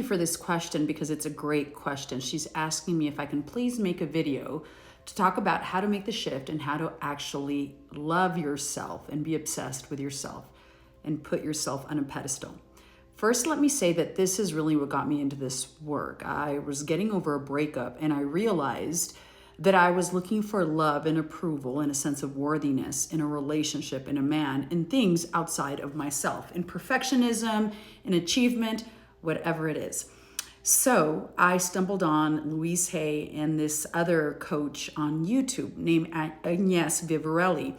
for this question because it's a great question. She's asking me if I can please make a video to talk about how to make the shift and how to actually love yourself and be obsessed with yourself and put yourself on a pedestal. First, let me say that this is really what got me into this work. I was getting over a breakup and I realized that I was looking for love and approval and a sense of worthiness in a relationship, in a man, in things outside of myself, in perfectionism, in achievement, whatever it is. So I stumbled on Louise Hay and this other coach on YouTube named Agnes Vivarelli.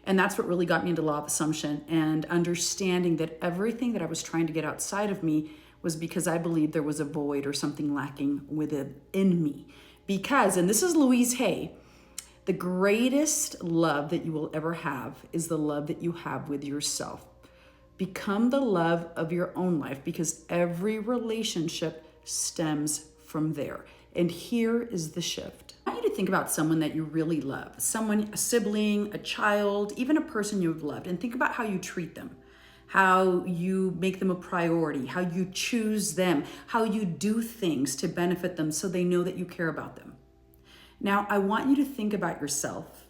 And that's what really got me into law of assumption and understanding that everything that I was trying to get outside of me was because I believed there was a void or something lacking within me. Because, and this is Louise Hay, the greatest love that you will ever have is the love that you have with yourself. Become the love of your own life because every relationship stems from there. And here is the shift. I want you to think about someone that you really love, someone, a sibling, a child, even a person you've loved, and think about how you treat them, how you make them a priority, how you choose them, how you do things to benefit them so they know that you care about them. Now, I want you to think about yourself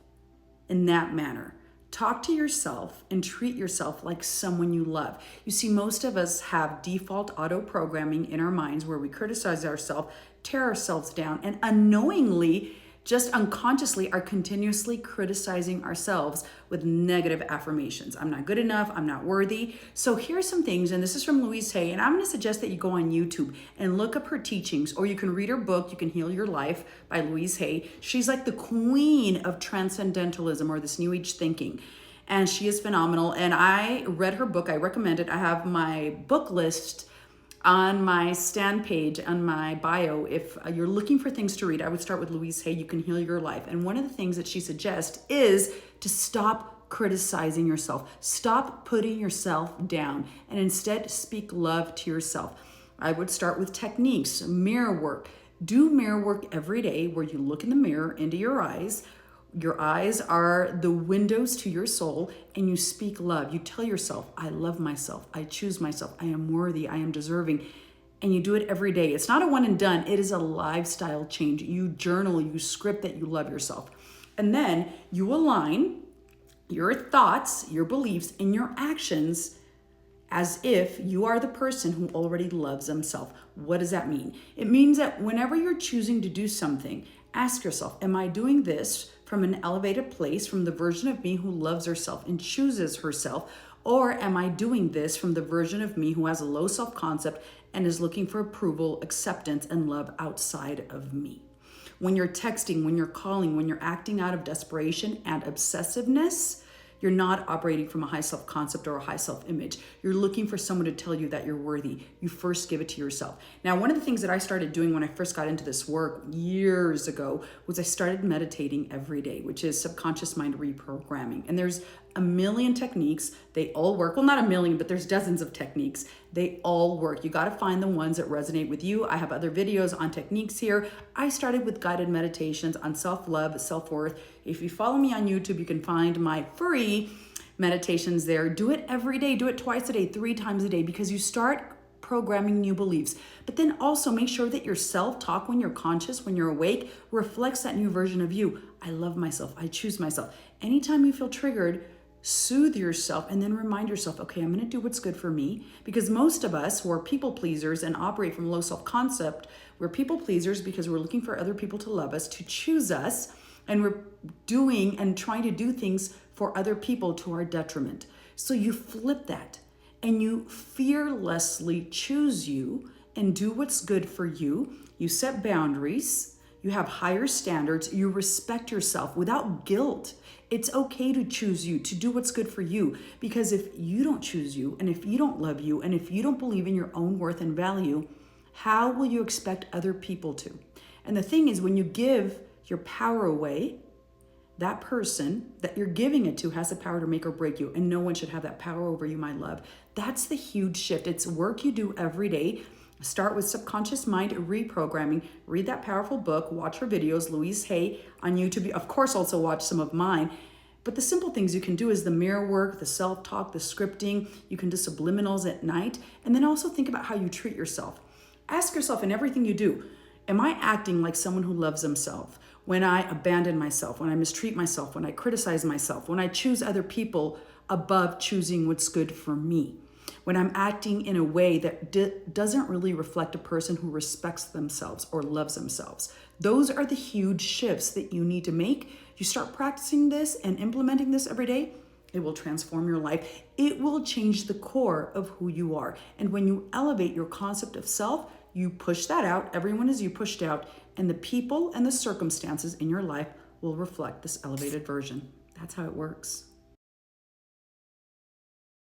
in that manner. Talk to yourself and treat yourself like someone you love. You see, most of us have default auto programming in our minds where we criticize ourselves, tear ourselves down, and unknowingly, just unconsciously, are continuously criticizing ourselves with negative affirmations. I'm not good enough. I'm not worthy. So here's some things, and this is from Louise Hay, and I'm going to suggest that you go on YouTube and look up her teachings, or you can read her book, You Can Heal Your Life by Louise Hay. She's like the queen of transcendentalism or this new age thinking. And she is phenomenal. And I read her book. I recommend it. I have my book list on my stand page, on my bio. If you're looking for things to read, I would start with Louise Hay, You Can Heal Your Life. And one of the things that she suggests is to stop criticizing yourself. Stop putting yourself down and instead speak love to yourself. I would start with techniques, mirror work. Do mirror work every day where you look in the mirror into your eyes. Your eyes are the windows to your soul, and you speak love. You tell yourself, I love myself. I choose myself. I am worthy. I am deserving. And you do it every day. It's not a one and done. It is a lifestyle change. You journal, you script that you love yourself. And then you align your thoughts, your beliefs, and your actions as if you are the person who already loves themselves. What does that mean? It means that whenever you're choosing to do something, ask yourself, am I doing this from an elevated place, from the version of me who loves herself and chooses herself? Or am I doing this from the version of me who has a low self-concept and is looking for approval, acceptance, and love outside of me? When you're texting, when you're calling, when you're acting out of desperation and obsessiveness, you're not operating from a high self-concept or a high self-image. You're looking for someone to tell you that you're worthy. You first give it to yourself. Now, one of the things that I started doing when I first got into this work years ago was I started meditating every day, which is subconscious mind reprogramming. And there's a million techniques. They all work. Well, not a million, but there's dozens of techniques. They all work. You got to find the ones that resonate with you. I have other videos on techniques here. I started with guided meditations on self-love, self-worth. If you follow me on YouTube, you can find my free meditations there. Do it every day. Do it twice a day, 3 times a day, because you start programming new beliefs. But then also make sure that your self-talk, when you're conscious, when you're awake, reflects that new version of you. I love myself. I choose myself. Anytime you feel triggered, soothe yourself and then remind yourself, okay, I'm going to do what's good for me. Because most of us who are people pleasers and operate from low self-concept, we're people pleasers because we're looking for other people to love us, to choose us, and we're doing and trying to do things for other people to our detriment. So you flip that and you fearlessly choose you and do what's good for you. You set boundaries. You have higher standards. You respect yourself without guilt. It's okay to choose you, to do what's good for you. Because if you don't choose you, and if you don't love you, and if you don't believe in your own worth and value, how will you expect other people to? And the thing is, when you give your power away, that person that you're giving it to has the power to make or break you, and no one should have that power over you, my love. That's the huge shift. It's work you do every day. Start with subconscious mind reprogramming. Read that powerful book. Watch her videos, Louise Hay on YouTube. Of course, also watch some of mine. But the simple things you can do is the mirror work, the self-talk, the scripting. You can do subliminals at night. And then also think about how you treat yourself. Ask yourself in everything you do, am I acting like someone who loves himself? When I abandon myself, when I mistreat myself, when I criticize myself, when I choose other people above choosing what's good for me, when I'm acting in a way that doesn't really reflect a person who respects themselves or loves themselves. Those are the huge shifts that you need to make. You start practicing this and implementing this every day, it will transform your life. It will change the core of who you are. And when you elevate your concept of self, you push that out. Everyone is you pushed out, and the people and the circumstances in your life will reflect this elevated version. That's how it works.